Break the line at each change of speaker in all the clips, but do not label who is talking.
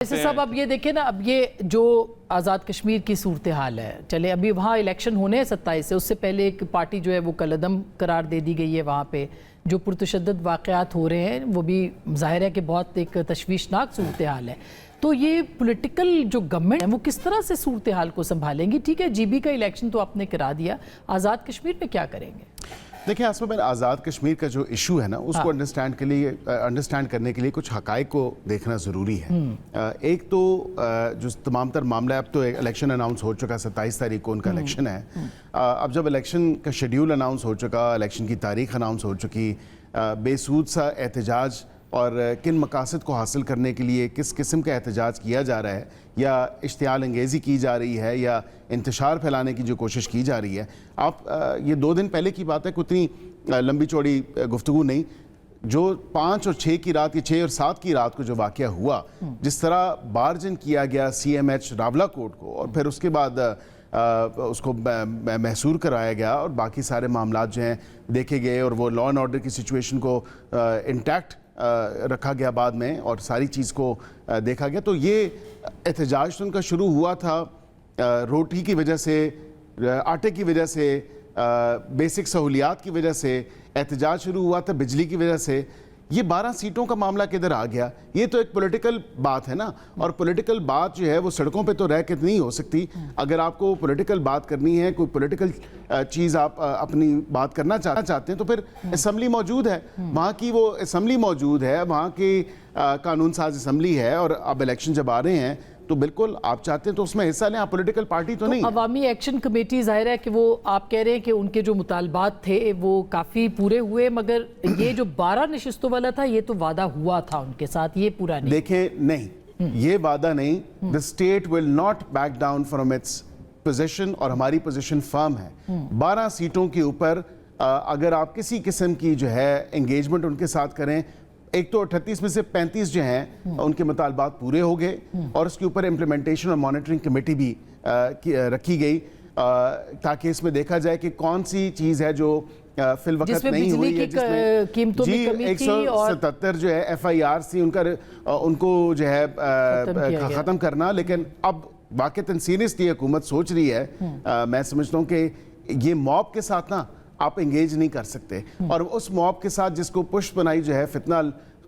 वैसे सब अब ये देखें ना, अब ये जो आज़ाद कश्मीर की सूरत हाल है, चले अभी वहाँ इलेक्शन होने हैं 27 से, उससे पहले एक पार्टी जो है वो कलअदम करार दे दी गई है। वहाँ पे जो पुरतशद्दुद वाक़यात हो रहे हैं वो भी ज़ाहिर है कि बहुत एक तशवीशनाक सूरत हाल है। तो ये पॉलिटिकल जो गवर्नमेंट है वो किस तरह से सूरत हाल को संभालेंगी? ठीक है, जीबी का इलेक्शन तो आपने करा दिया, आज़ाद कश्मीर में क्या करेंगे?
देखिए आसमा, आज़ाद कश्मीर का जो इशू है ना, उसको अंडरस्टैंड करने के लिए कुछ हकाइक को देखना ज़रूरी है। एक तो जो तमाम तर मामला है, अब तो इलेक्शन अनाउंस हो चुका, 27 तारीख को उनका इलेक्शन है। अब जब इलेक्शन का शेड्यूल अनाउंस हो चुका, इलेक्शन की तारीख अनाउंस हो चुकी, बेसूद सा एहतजाज और किन मकासद को हासिल करने के लिए किस किस्म का एहतजाज किया जा रहा है, या इश्तियाल अंगेज़ी की जा रही है, या इंतशार फैलाने की जो कोशिश की जा रही है। आप ये 2 दिन पहले की बात है, उतनी लंबी चौड़ी गुफ्तगू नहीं। जो 5 और 6 की रात, 6 और 7 की रात को जो वाक़या हुआ, जिस तरह बार्जन किया गया CMH रावलाकोट को, और फिर उसके बाद उसको महसूर कराया गया और बाकी सारे मामला जो हैं देखे गए, और वो लॉ एंड ऑर्डर की सिचुएशन को इंटैक्ट रखा गया बाद में, और सारी चीज़ को देखा गया। तो ये एहतजाज तो उनका शुरू हुआ था रोटी की वजह से, आटे की वजह से, बेसिक सहूलियात की वजह से एहतजाज शुरू हुआ था, बिजली की वजह से। ये 12 सीटों का मामला किधर आ गया? ये तो एक पॉलिटिकल बात है ना, और पॉलिटिकल बात जो है वो सड़कों पे तो रह के नहीं हो सकती। अगर आपको पॉलिटिकल बात करनी है, कोई पॉलिटिकल चीज़ आप अपनी बात करना चाहते हैं, तो फिर असम्बली मौजूद है, वहाँ की वो असम्बली मौजूद है, वहाँ की कानून साज असम्बली है, और अब इलेक्शन जब आ रहे हैं तो बिल्कुल आप चाहते हैं तो उसमें हिस्सा लें। आप पॉलिटिकल पार्टी तो नहीं।
अवामी एक्शन कमेटी ज़ाहिर है कि वो, आप कह रहे हैं कि उनके जो मुतालबात थे वो काफ़ी पूरे हुए, मगर ये जो 12 नशिस्तों वाला था ये तो वादा हुआ था उनके साथ, ये पूरा नहीं।
देखें, नहीं, ये वादा नहीं। The state will not back down from its position, और हमारी पोजीशन फर्म है। 12 सीटों के ऊपर अगर आप किसी किस्म की जो है एंगेजमेंट उनके साथ करें, एक तो 38 में से 35 जो हैं उनके मुतालबात पूरे हो गए, और उसके ऊपर इम्प्लीमेंटेशन और मॉनिटरिंग कमेटी भी रखी गई, ताकि इसमें देखा जाए कि कौन सी चीज़ है जो फिल वक्त नहीं हुई है, जिसमें कीमतों में कमी थी, 177 जो है FIR थी उनको जो है ख़त्म करना। लेकिन अब वाक़ई सीरियसली हुकूमत सोच रही है, मैं समझता हूँ कि ये मॉब के साथ ना आप एंगेज नहीं कर सकते, और उस मॉब के साथ जिसको पुष्प बनाई जो है फितना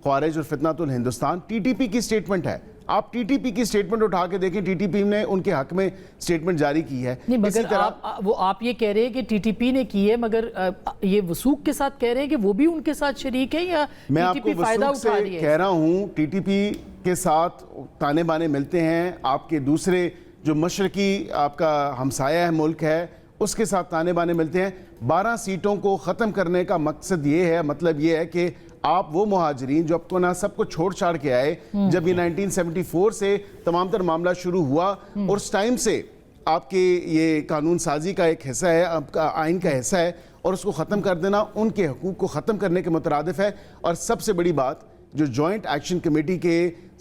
ख्वारिज और फितनातुल हिंदुस्तान, TTP की स्टेटमेंट है। आप TTP की स्टेटमेंट उठा के देखें, TTP ने उनके हक में स्टेटमेंट जारी की है।
नहीं, मगर आप ये कह रहे हैं कि TTP ने की है, मगर ये वसूक के साथ कह रहे हैं कि वो भी उनके साथ शरीक है, या
मैं आपको वसूक से कह रहा हूँ, TTP के साथ ताने बाने मिलते हैं। आपके दूसरे जो मशरकी आपका हमसाया है मुल्क है, उसके साथ ताने बाने मिलते हैं। 12 सीटों को ख़त्म करने का मकसद ये है, मतलब ये है कि आप वो मुहाजिरीन जो आपको ना सबको छोड़ छाड़ के आए, जब ये 1974 से तमाम तर मामला शुरू हुआ, और उस टाइम से आपके ये कानून साजी का एक हिस्सा है, आपका आइन का हिस्सा है, और उसको ख़त्म कर देना उनके हकूक़ को ख़त्म करने के मुतरादिफ है। और सबसे बड़ी बात, जो जॉइंट एक्शन कमेटी के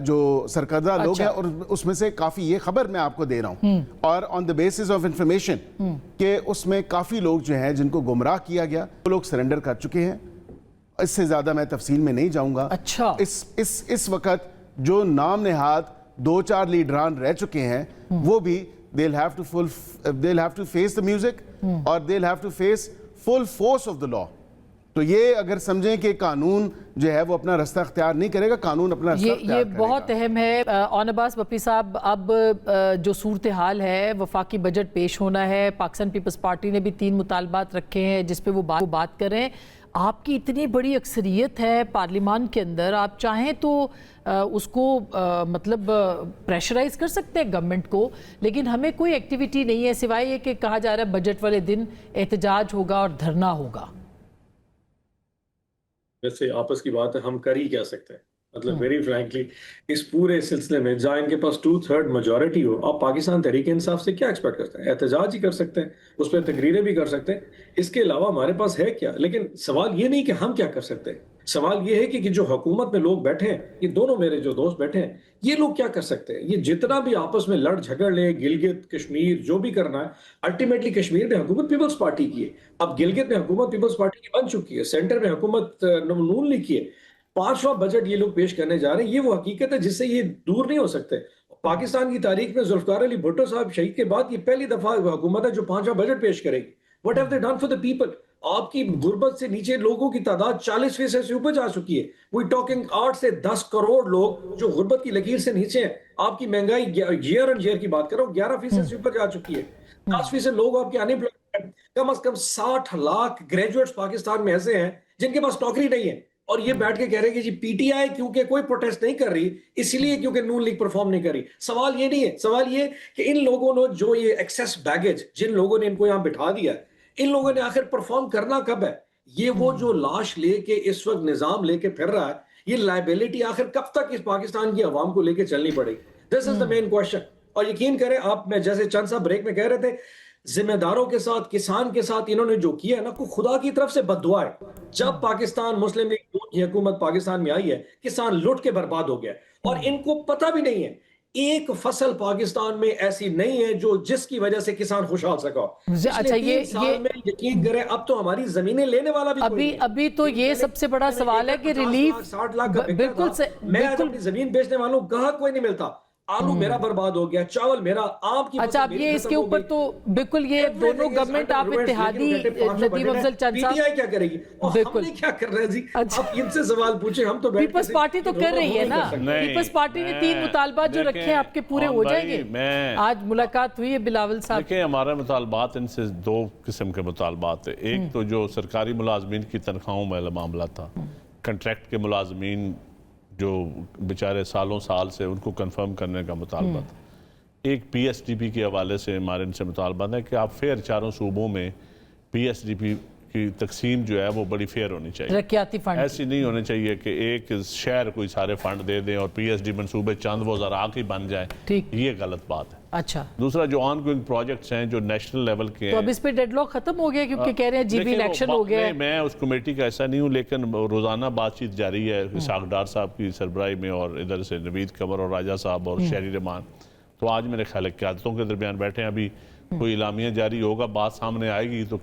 जो सरकर्दा लोग हैं, और उसमें से काफ़ी, ये खबर मैं आपको दे रहा हूँ, और on the basis of information कि उसमें काफ़ी लोग जो हैं जिनको गुमराह किया गया, वो लोग सरेंडर कर चुके हैं। इससे ज़्यादा मैं तफसील में नहीं जाऊँगा।
अच्छा,
इस वक्त जो नाम नेहाद 2-4 लीडरान रह चुके हैं, वो भी they'll have to face the music, और they'll have to face full force of the law। तो ये अगर समझें कि कानून जो है वो अपना रास्ता अख्तियार नहीं करेगा, कानून अपना रास्ता अख्तियार
ये
करेगा।
बहुत अहम है। ऑन अब्बास बप्पी साहब, अब जो सूरत हाल है, वफाकी बजट पेश होना है, पाकिस्तान पीपल्स पार्टी ने भी 3 मुतालबात रखे हैं जिस पे वो बात कर रहे हैं। आपकी इतनी बड़ी अक्सरियत है पार्लियामान के अंदर, आप चाहें तो उसको मतलब प्रेशराइज कर सकते हैं गवर्नमेंट को, लेकिन हमें कोई एक्टिविटी नहीं है सिवाय ये कि कहा जा रहा है बजट वाले दिन एहतजाज होगा और धरना होगा।
वैसे आपस की बात है, हम कर ही क्या सकते हैं? मतलब वेरी फ्रैंकली इस पूरे सिलसिले में जहाँ इनके पास 2/3 मेजॉरिटी हो, आप पाकिस्तान तहरीक इंसाफ से क्या एक्सपेक्ट करते हैं? एहतजाज ही कर सकते हैं, उस पर तकरीरें भी कर सकते हैं, इसके अलावा हमारे पास है क्या? लेकिन सवाल ये नहीं कि हम क्या कर सकते हैं, सवाल ये है कि जो हुकूमत में लोग बैठे हैं, ये दोनों मेरे जो दोस्त बैठे हैं, ये लोग क्या कर सकते हैं? ये जितना भी आपस में लड़ झगड़ ले, गिलगित कश्मीर जो भी करना है, अल्टीमेटली कश्मीर में हुकूमत पीपल्स पार्टी की है, अब गिलगित में हुकूमत पीपल्स पार्टी की बन चुकी है, सेंटर में हुकूमत नून लीग की है। 5वां बजट ये लोग पेश करने जा रहे हैं, ये वो हकीकत है जिससे ये दूर नहीं हो सकते। पाकिस्तान की तारीख में जुल्फकार अली भुट्टो साहब शहीद के बाद ये पहली दफा हुकूमत है जो 5वां बजट पेश करेगी। What have they done for the people? आपकी गुर्बत से नीचे लोगों की तादाद 40% से ऊपर जा चुकी है। वी टॉकिंग 8 से 10 करोड़ लोग जो गुर्बत की लकीर से नीचे हैं। आपकी महंगाई ईयर ऑन ईयर की बात कर रहा हूँ 11% से ऊपर जा चुकी है। 10% लोग आपके अनएम्प्लॉयड, कम से कम 60 लाख ग्रेजुएट्स पाकिस्तान में ऐसे हैं जिनके पास नौकरी नहीं है, और ये बैठ के कह रहे हैं कि जी पीटीआई क्योंकि कोई प्रोटेस्ट नहीं कर रही इसलिए क्योंकि नून लीग परफॉर्म नहीं कर रही। सवाल ये नहीं है, सवाल ये कि इन लोगों ने जो ये एक्सेस बैगेज जिन लोगों ने इनको यहां बिठा दिया है, इन लोगों ने आखिर परफॉर्म करना कब है? ये वो जो लाश लेके इस वक्त निजाम लेके फिर रहा है, ये लाइबिलिटी आखिर कब तक इस पाकिस्तान की आवाम को लेके चलनी पड़ेगी? This is the main question. और यकीन करें आप, मैं जैसे चंद साहब ब्रेक में कह रहे थे, जिम्मेदारों के साथ, किसान के साथ इन्होंने जो किया है ना, को खुदा की तरफ से बद्दुआ है। जब पाकिस्तान मुस्लिम लीग की हुकूमत पाकिस्तान में आई है, किसान लुट के बर्बाद हो गया और इनको पता भी नहीं है एक फसल पाकिस्तान में ऐसी नहीं है जो जिसकी वजह से किसान खुशहाल सका।
अच्छा, ये
में यकीन करें अब तो हमारी जमीनें लेने वाला भी
अभी तो ये सबसे बड़ा सवाल है कि रिलीफ
60 लाख का
बिल्कुल
मैं अपनी जमीन बेचने वालों गाहक कोई नहीं मिलता। आलू मेरा बर्बाद हो गया, चावल मेरा, आम की।
अच्छा, अब ये इसके ऊपर तो बिल्कुल ये दोनों गवर्नमेंट आप इत्तेहादी नदीम अफजल चंद साहब
पीटीआई क्या करेगी और हमने क्या कर रहे हैं जी?
अच्छा,
आप इनसे सवाल पूछे, हम तो
पीपल्स पार्टी तो कर रही है ना। पीपल्स पार्टी ने 3 मुतालबात जो रखे हैं आपके पूरे हो जाएंगे। आज मुलाकात हुई है बिलावल साहब।
देखिए, हमारे मुतालबात इनसे 2 किस्म के मुतालबात है। एक तो जो सरकारी मुलाजमीन की तनख्वाहों वाला मामला था, कंट्रैक्ट के मुलाजमीन जो बेचारे सालों साल से, उनको कंफर्म करने का मुतालबा था। एक पीएसडीपी के हवाले से हमारे इनसे मुतालबा है कि आप फेयर 4 सूबों में पीएसडीपी की तकसीम जो है वो बड़ी फेयर होनी चाहिए।
तरक्याती फंड
ऐसी नहीं होनी चाहिए कि एक शहर कोई सारे फंड दे दें और पीएसडी मंसूबे चंद वो ज़रा ही बन जाए।
ठीक,
ये गलत बात है।
अच्छा,
दूसरा जो ऑन गोइंग प्रोजेक्ट्स हैं जो नेशनल लेवल के हैं,
तो अब इस पे डेडलॉक खत्म हो गया क्योंकि कह रहे हैं जीबी इलेक्शन हो गया है।
मैं उस कमेटी का ऐसा नहीं हूँ, लेकिन रोजाना बातचीत जारी है इसाक डार साहब की सरबराही में और इधर से नवीद कमर और राजा साहब और शहरी रहमान। तो आज मेरे ख्याल है क़यादतों के दरमियान बैठे हैं, अभी कोई इलामिया जारी होगा, बात सामने आएगी तो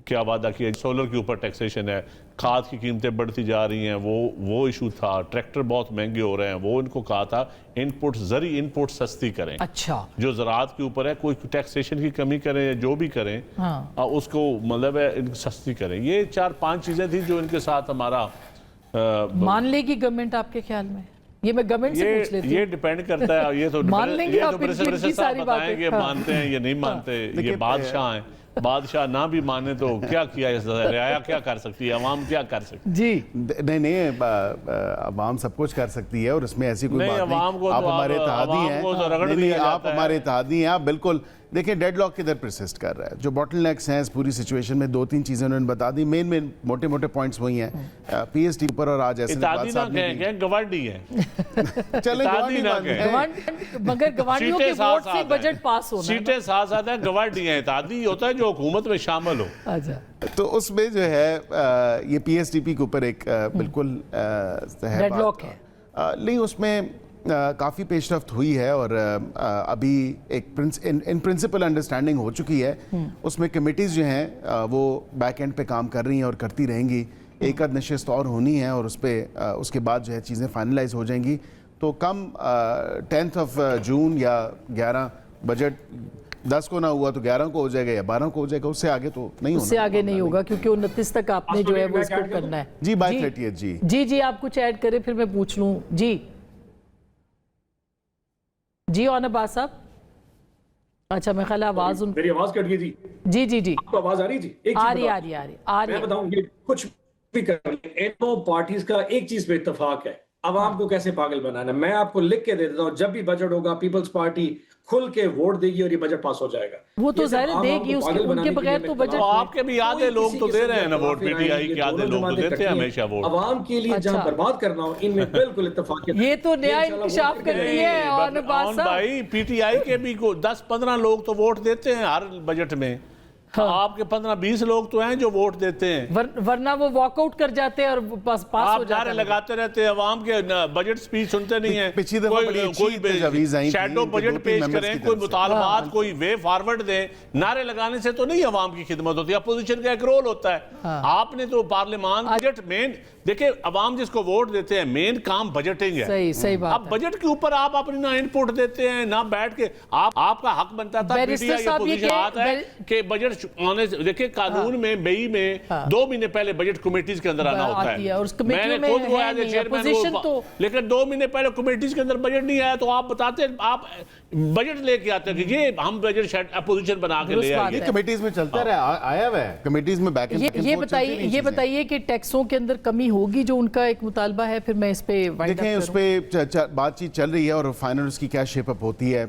क्या वादा किया। सोलर के ऊपर टैक्सेशन है, खाद की कीमतें बढ़ती जा रही हैं, वो इशू था। ट्रैक्टर बहुत महंगे हो रहे हैं, वो इनको कहा था इनपुट जरी इनपुट सस्ती करें।
अच्छा,
जो ज़राअत के ऊपर है कोई टैक्सेशन की कमी करें या जो भी करें, हाँ, उसको मतलब है इनको सस्ती करें। ये 4-5 चीज़ें थी जो इनके साथ हमारा
मान लेगी गवर्नमेंट आपके ख्याल में? ये मैं गवर्नमेंट से पूछ लेती हूँ।
ये डिपेंड करता है, ये तो
मान लेंगे आप
इनकी सारी बातें मानते हैं या नहीं मानते। ये बादशाह हैं, बादशाह ना भी माने तो क्या किया, रियाया क्या कर सकती है, अवाम क्या कर सकती है?
जी नहीं, अवाम सब कुछ कर सकती है और इसमें ऐसी कोई बात नहीं। आप हमारे इत्तेहादी हैं, आप हमारे इत्तेहादी हैं, आप बिल्कुल देखिए डेडलॉक किधर परसिस्ट कर रहा है। जो बॉटलनेक्स हैं इस पूरी सिचुएशन में, 2-3 चीजें उन्होंने बता दी, मेन मोटे पोइंट्स वही हैं। पीएसटी पर और आज ऐसे
गवांडी है,
चले
मगर गवांडियों के वोट से बजट पास होना,
सीटें साथ है, गवांडी है। इत्तेहादी होता है जो हुकूमत में शामिल हो।
अच्छा,
तो उसमें जो है ये पीएसडीपी के ऊपर एक बिल्कुल
डेडलॉक है।
नहीं, उसमें काफ़ी पेशरफ्त हुई है और अभी एक इन प्रिंसिपल अंडरस्टैंडिंग हो चुकी है। उसमें कमिटीज़ जो हैं वो बैक एंड पे काम कर रही हैं और करती रहेंगी। एक आध नशिस्त और होनी है और उसके बाद जो है चीज़ें फाइनलाइज हो जाएंगी। तो कम 10 जून या 11 बजट 10 को ना हुआ तो 11 को हो जाएगा या 12 को हो जाएगा, उससे आगे तो नहीं होगा।
उससे आगे नहीं होगा क्योंकि 29 तक आपने जो है वो इसको करना है।
जी, बाय 30
जी आप कुछ ऐड करें फिर मैं पूछ लूँ। जी अब्बास साहब। अच्छा, मैं ख्याल आवाज
मेरी आवाज कट गई थी।
जी
आपको आवाज आ रही थी?
आ रही।
मैं बताऊं, ये कुछ भी कर इन पार्टीज का एक चीज पे इत्तेफाक है, आवाम को कैसे पागल बनाना। मैं आपको लिख के दे देता हूं, जब भी बजट होगा पीपल्स पार्टी खुल के वोट देगी और ये बजट पास हो जाएगा।
वो तो जाहिर देगी, उनके बगैर तो बजट।
आपके भी आधे लोग तो दे रहे हैं ना वोट, पीटीआई के आधे लोग तो देते हैं हमेशा वोट।
आवाम के लिए जहां बर्बाद करना हो, इनमें बिल्कुल इत्तेफाक है।
ये तो नया इंकशाफ करती है। और
भाई पीटीआई के भी 10-15 लोग तो वोट देते हैं हर बजट में। आपके 15-20 लोग तो हैं जो वोट देते हैं,
वरना वो वॉकआउट कर जाते हैं और पास हो
आप
जाते
नारे
हैं।
लगाते रहते हैं, अवाम के बजट स्पीच सुनते नहीं है।
पिछली दफा बड़ी अच्छी तजवीज़ आई थी
शैडो
कि
बजट
2-3
पेश
members
करें,
की
कोई
तरफ से।
मुतालबात, कोई वे फॉरवर्ड दें। नारे लगाने से तो नहीं अवाम की खिदमत होती, अपोजिशन का एक रोल होता है। आपने तो पार्लियामान बजट मेन, देखिए अवाम जिसको वोट देते हैं मेन काम बजटिंग है।
सही बात
अब बजट के ऊपर आप अपनी ना इनपुट देते हैं ना बैठ के, आपका हक बनता था
बैरिस्टर
मीडिया या
साहब, ये
पोजीशन बात है कि बजट आने से, देखिए कानून में मई में 2 महीने पहले बजट कमेटीज के अंदर आना होता
आती है, और उस
है।
कमेटियों
मैंने
में
खुद वो
है
एज ए
नहीं,
चेयरमैन
opposition तो
लेकिन 2 महीने पहले कमेटीज के अंदर बजट नहीं आया तो आप बताते, आप बजट लेके आते हैं कि ये हम बजट अपोजिशन बना के ले
दुरुस्त बात
आएंगे।
ये कमेटीज में चलता रहा, आया हुआ है कमेटीज में बैक
ये बताइए कि टैक्सों के अंदर कमी होगी जो उनका एक मुतालबा है, फिर मैं इस पे वाइंड अप
देखें उस पे बातचीत चल रही है और फाइनल उसकी क्या शेप अप होती है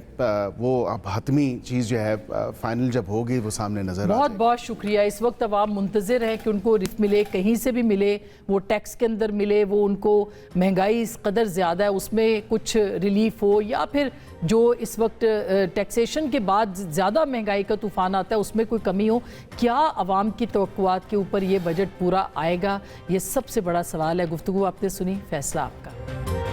वो अब हतमी चीज़ जो है फाइनल जब होगी वो सामने नजर आ
बहुत
जाएगी।
बहुत शुक्रिया। इस वक्त अवाम मुंतज़िर है कि उनको रिफ मिले, कहीं से भी मिले, वो टैक्स के अंदर मिले, वो उनको महंगाई इस कदर ज़्यादा है उसमें कुछ रिलीफ हो, या फिर जो इस वक्त टैक्सेशन के बाद ज़्यादा महंगाई का तूफ़ान आता है उसमें कोई कमी हो। क्या अवाम की तवक्कुआत के ऊपर ये बजट पूरा आएगा, ये सबसे बड़ा सवाल है। गुफ्तगू आपने सुनी, फैसला आपका।